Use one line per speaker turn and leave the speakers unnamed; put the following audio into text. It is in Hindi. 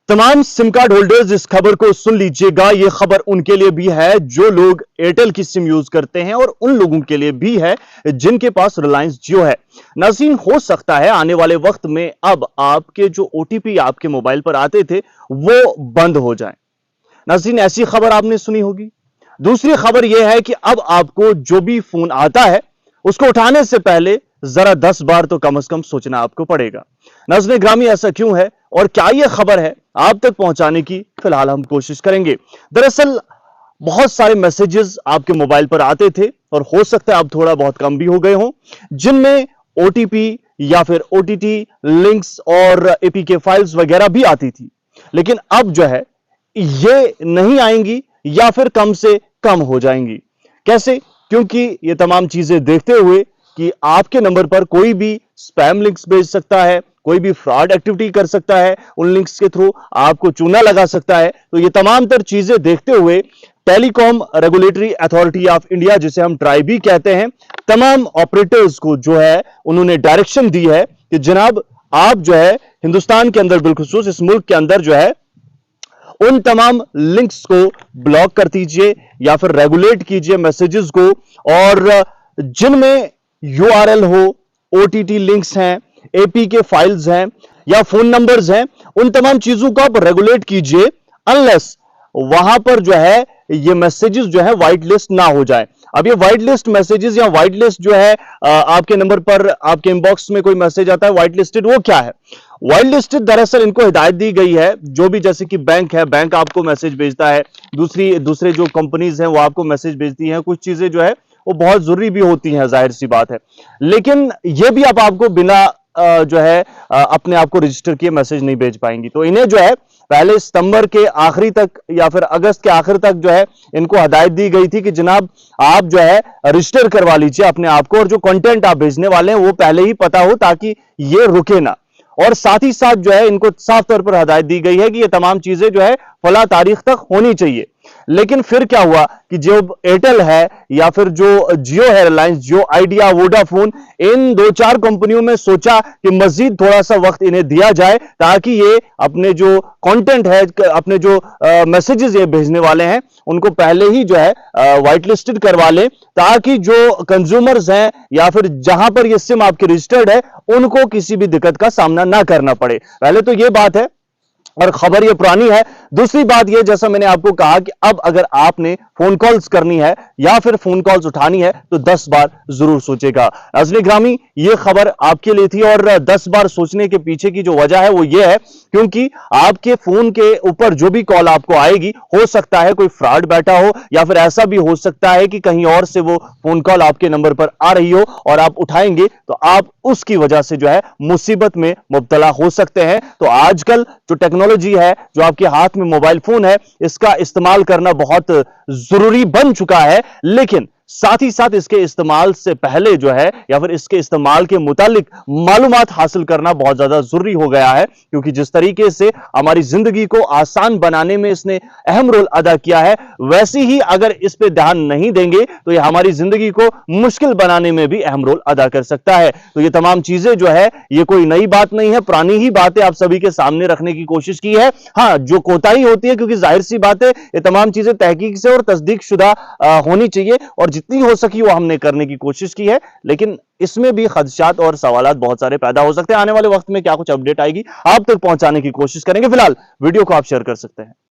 तमाम सिम कार्ड होल्डर्स इस खबर को सुन लीजिएगा। यह खबर उनके लिए भी है जो लोग एयरटेल की सिम यूज करते हैं और उन लोगों के लिए भी है जिनके पास रिलायंस जियो है। नाज़रीन, हो सकता है आने वाले वक्त में अब आपके जो ओटीपी आपके मोबाइल पर आते थे वो बंद हो जाए। नाज़रीन, ऐसी खबर आपने सुनी होगी। दूसरी खबर यह है कि अब आपको जो भी फोन आता है उसको उठाने से पहले जरा 10 बार तो कम से कम सोचना आपको पड़ेगा। नाज़रीन ग्रामी, ऐसा क्यों है और क्या यह खबर है आप तक पहुंचाने की फिलहाल हम कोशिश करेंगे। दरअसल बहुत सारे मैसेजेस आपके मोबाइल पर आते थे और हो सकता है अब थोड़ा बहुत कम भी हो गए हों, जिनमें ओटीपी या फिर ओटीटी लिंक्स और एपीके फाइल्स वगैरह भी आती थी। लेकिन अब जो है ये नहीं आएंगी या फिर कम से कम हो जाएंगी। कैसे? क्योंकि ये तमाम चीजें देखते हुए कि आपके नंबर पर कोई भी स्पैम लिंक्स भेज सकता है, कोई भी फ्रॉड एक्टिविटी कर सकता है, उन लिंक्स के थ्रू आपको चूना लगा सकता है। तो ये तमाम तर चीजें देखते हुए telecom regulatory authority of India, जिसे हम ट्राई भी कहते हैं, तमाम ऑपरेटर्स को जो है उन्होंने डायरेक्शन दी है कि जनाब आप जो है हिंदुस्तान के अंदर, बिलखुसूस इस मुल्क के अंदर जो है उन तमाम लिंक्स को ब्लॉक कर दीजिए या फिर रेगुलेट कीजिए मैसेजेस को, और जिनमें यूआरएल हो, ओटीटी लिंक्स हैं, एपीके फाइल्स हैं या फोन नंबर्स हैं, उन तमाम चीजों को आप रेगुलेट कीजिए अनलेस वहां पर जो है ये मैसेजेस जो है व्हाइट लिस्ट ना हो जाए। अब ये व्हाइट लिस्ट मैसेजेस या व्हाइट लिस्ट जो है आपके नंबर पर आपके इनबॉक्स में कोई मैसेज आता है व्हाइट लिस्टेड, वो क्या है? व्हाइट लिस्टेड दरअसल इनको हिदायत दी गई है, जो भी जैसे कि बैंक है, बैंक आपको मैसेज भेजता है, दूसरे जो कंपनीज हैं वो आपको मैसेज भेजती हैं, कुछ चीजें जो है वो बहुत जरूरी भी होती हैं, जाहिर सी बात है। लेकिन ये भी अब आपको बिना जो है अपने आप को रजिस्टर किए मैसेज नहीं भेज पाएंगी। तो इन्हें जो है पहले सितंबर के आखिरी तक या फिर अगस्त के आखिर तक जो है इनको हदायत दी गई थी कि जनाब आप जो है रजिस्टर करवा लीजिए अपने आप को, और जो कंटेंट आप भेजने वाले हैं वो पहले ही पता हो ताकि ये रुके ना। और साथ ही साथ जो है इनको साफ तौर पर हदायत दी गई है कि ये तमाम चीजें जो है फला तारीख तक होनी चाहिए। लेकिन फिर क्या हुआ कि जो एयरटेल है या फिर जो जियो है, रिलायंस जियो, आइडिया, वोडाफोन, इन 2-4 कंपनियों में सोचा कि मजीद थोड़ा सा वक्त इन्हें दिया जाए ताकि ये अपने जो कंटेंट है, अपने जो मैसेजेस ये भेजने वाले हैं उनको पहले ही जो है व्हाइट लिस्टेड करवा लें, ताकि जो कंज्यूमर्स हैं या फिर जहां पर ये सिम आपकी रजिस्टर्ड है उनको किसी भी दिक्कत का सामना ना करना पड़े। पहले तो ये बात है और खबर ये पुरानी है। दूसरी बात ये, जैसा मैंने आपको कहा कि अब अगर आपने फोन कॉल्स करनी है या फिर फोन कॉल्स उठानी है तो 10 बार जरूर सोचेगा। नाज़रीन ग्रामी, ये खबर आपके लिए थी और 10 बार सोचने के पीछे की जो वजह है वो ये है क्योंकि आपके फोन के ऊपर जो भी कॉल आपको आएगी, हो सकता है कोई फ्रॉड बैठा हो या फिर ऐसा भी हो सकता है कि कहीं और से वो फोन कॉल आपके नंबर पर आ रही हो और आप उठाएंगे तो आप उसकी वजह से जो है मुसीबत में मुब्तला हो सकते हैं। तो आजकल जो टेक्नोलॉजी है, जो आपके हाथ में मोबाइल फोन है, इसका इस्तेमाल करना बहुत जरूरी बन चुका है। लेकिन साथ ही साथ इसके इस्तेमाल से पहले जो है या फिर इसके इस्तेमाल के मुतालिक मालूमात हासिल करना बहुत ज्यादा जरूरी हो गया है, क्योंकि जिस तरीके से हमारी जिंदगी को आसान बनाने में इसने अहम रोल अदा किया है, वैसे ही अगर इस पे ध्यान नहीं देंगे तो यह हमारी जिंदगी को मुश्किल बनाने में भी अहम रोल अदा कर सकता है। तो ये तमाम चीजें जो है ये कोई नई बात नहीं है, पुरानी ही बातें आप सभी के सामने रखने की कोशिश की है। हाँ, जो कोताही होती है, क्योंकि जाहिर सी बात है ये तमाम चीजें तहकीक से और तस्दीक शुदा होनी चाहिए और जितनी हो सकी वो हमने करने की कोशिश की है, लेकिन इसमें भी खदशात और सवालात बहुत सारे पैदा हो सकते हैं। आने वाले वक्त में क्या कुछ अपडेट आएगी आप तक पहुंचाने की कोशिश करेंगे। फिलहाल वीडियो को आप शेयर कर सकते हैं।